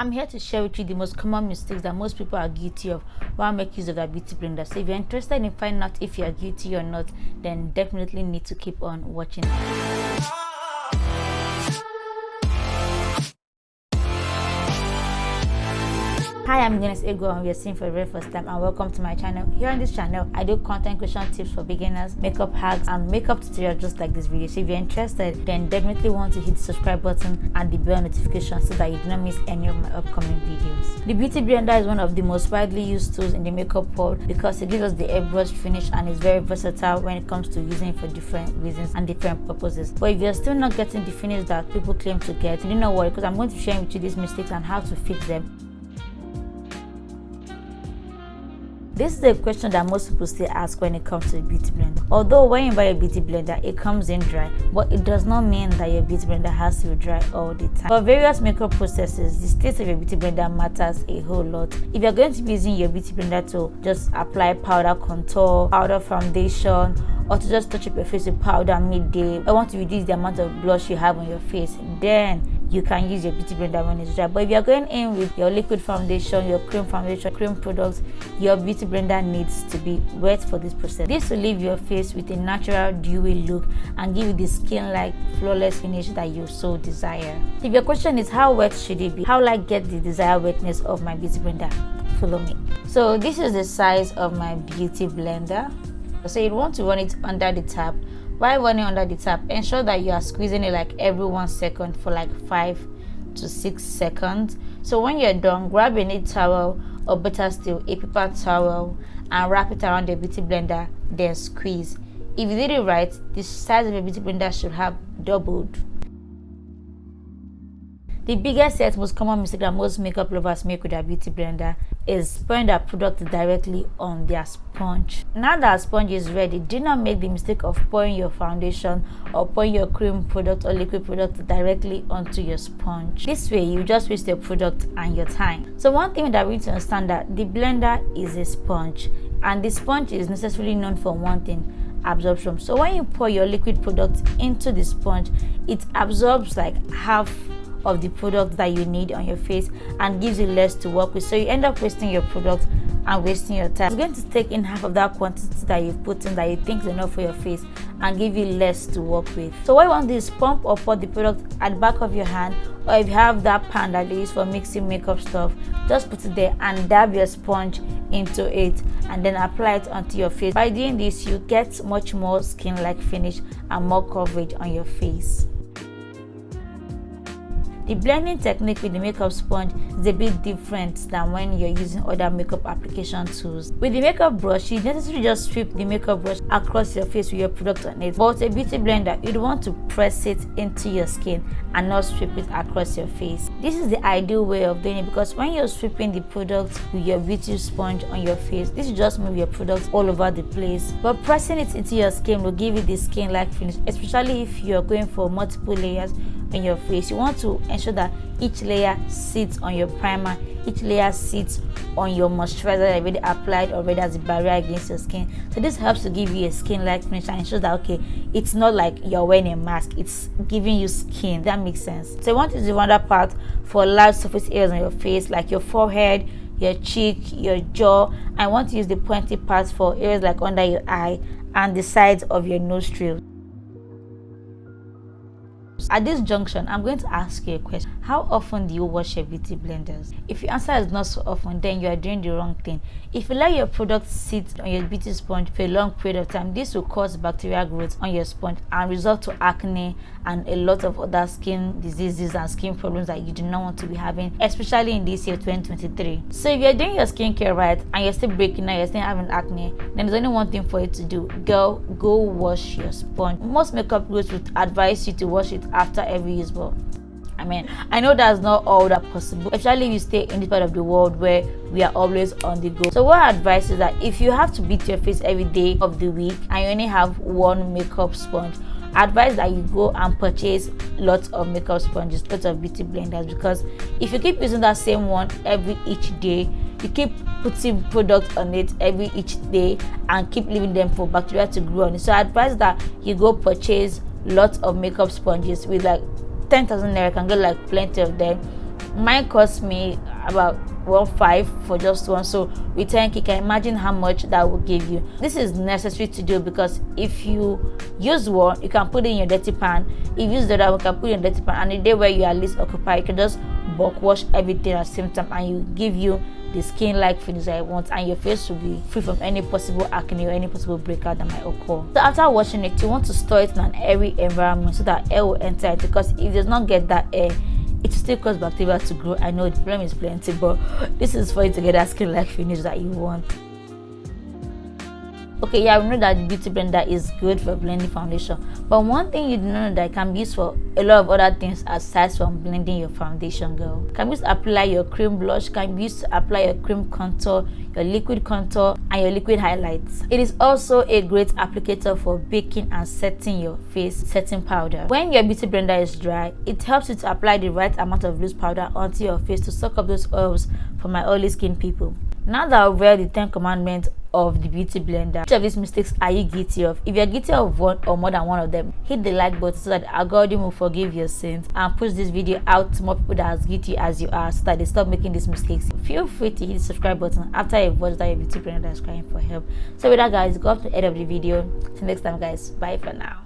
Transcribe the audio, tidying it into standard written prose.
I'm here to share with you the most common mistakes that most people are guilty of while making use of their beauty blender. So if you're interested in finding out if you are guilty or not, then definitely need to keep on watching. Hi, I'm Egwuonwu, and we are seeing for the very first time, and welcome to my channel. Here on this channel, I do content creation tips for beginners, makeup hacks, and makeup tutorials just like this video. So if you're interested, then definitely want to hit the subscribe button and the bell notification so that you do not miss any of my upcoming videos. The beauty blender is one of the most widely used tools in the makeup world because it gives us the airbrush finish and is very versatile when it comes to using it for different reasons and different purposes. But if you're still not getting the finish that people claim to get, you don't worry, because I'm going to share with you these mistakes and how to fix them. This is a question that most people still ask when it comes to a beauty blender. Although when you buy a beauty blender, it comes in dry, but it does not mean that your beauty blender has to be dry all the time. For various makeup processes, the state of your beauty blender matters a whole lot. If you're going to be using your beauty blender to just apply powder contour, powder foundation, or to just touch up your face with powder midday, I want to reduce the amount of blush you have on your face, then you can use your beauty blender when it's dry. But if you're going in with your liquid foundation, your cream foundation, cream products, your beauty blender needs to be wet for this process. This will leave your face with a natural dewy look and give you the skin-like flawless finish that you so desire. If your question is how wet should it be, how will I get the desired wetness of my beauty blender, follow me. So this is the size of my beauty blender. So you want to run it under the tap. While running under the tap, ensure that you are squeezing it like every 1 second for like 5 to 6 seconds. So when you're done, grab a knit towel or better still a paper towel and wrap it around the beauty blender, then squeeze. If you did it right, the size of your beauty blender should have doubled. The biggest yet most common mistake that most makeup lovers make with their beauty blender is pouring their product directly on their sponge. Now that sponge is ready, do not make the mistake of pouring your foundation or pouring your cream product or liquid product directly onto your sponge. This way, you just waste your product and your time. So one thing that we need to understand that the blender is a sponge, and the sponge is necessarily known for one thing: absorption. So when you pour your liquid product into the sponge, it absorbs like half of the product that you need on your face and gives you less to work with, so you end up wasting your product and wasting your time. It's going to take in half of that quantity that you've put in that you think is enough for your face and give you less to work with. So what you want to do is pump or pour the product at the back of your hand, or if you have that pan that they use for mixing makeup stuff, just put it there and dab your sponge into it and then apply it onto your face. By doing this, you get much more skin-like finish and more coverage on your face. The blending technique with the makeup sponge is a bit different than when you're using other makeup application tools. With the makeup brush, you necessarily just sweep the makeup brush across your face with your product on it. But with a beauty blender, you'd want to press it into your skin and not sweep it across your face. This is the ideal way of doing it, because when you're sweeping the product with your beauty sponge on your face, this will just move your product all over the place. But pressing it into your skin will give you the skin-like finish, especially if you're going for multiple layers in your face. You want to ensure that each layer sits on your primer, each layer sits on your moisturizer that you already applied already as a barrier against your skin. So this helps to give you a skin-like finish and ensures that okay, it's not like you're wearing a mask, it's giving you skin. That makes sense. So you want to use the wonder part for large surface areas on your face like your forehead, your cheek, your jaw. I want to use the pointy parts for areas like under your eye and the sides of your nostrils. At this junction, I'm going to ask you a question. How often do you wash your beauty blenders? If your answer is not so often, then you are doing the wrong thing. If you let your product sit on your beauty sponge for a long period of time, this will cause bacterial growth on your sponge and result to acne and a lot of other skin diseases and skin problems that you do not want to be having, especially in this year 2023. So if you're doing your skincare right and you're still breaking out, you're still having acne, then there's only one thing for you to do. Girl, go wash your sponge. Most makeup gurus would advise you to wash it after every use, but I know that's not all that possible, especially if you stay in this part of the world where we are always on the go. So what I advise is that if you have to beat your face every day of the week and you only have one makeup sponge, I advise that you go and purchase lots of makeup sponges, lots of beauty blenders, because if you keep using that same one each day, you keep putting product on it each day and keep leaving them for bacteria to grow on it. So I advise that you go purchase lots of makeup sponges with like 10,000 naira. You can get like plenty of them. Mine cost me about 1.5 for just one, so with 10k, you can imagine how much that will give you. This is necessary to do because if you use one, you can put it in your dirty pan. If you use the other one, you can put it in your dirty pan, and the day where you are least occupied, you can just bulk wash everything at the same time, and you give you the skin like finish that I want, and your face will be free from any possible acne or any possible breakout that might occur. So after washing it, you want to store it in an airy environment so that air will enter it, because if it does not get that air, it still cause bacteria to grow. I know the problem is plenty, but this is for you to get that skin like finish that you want. Okay, yeah, we know that the beauty blender is good for blending foundation, but one thing you do not know that it can be used for a lot of other things aside from blending your foundation, girl. It can be used to apply your cream blush, can be used to apply your cream contour, your liquid contour, and your liquid highlights. It is also a great applicator for baking and setting your face setting powder. When your beauty blender is dry, it helps you to apply the right amount of loose powder onto your face to soak up those oils for my oily skin people. Now that we've read the 10 commandments of the beauty blender, which of these mistakes are you guilty of? If you're guilty of one or more than one of them, hit the like button so that the algorithm will forgive your sins and push this video out to more people that are as guilty as you are, so that they stop making these mistakes. Feel free to hit the subscribe button after you've watched that your beauty blender is crying for help. So with that, guys, go up to the end of the video. Till next time, guys, bye for now.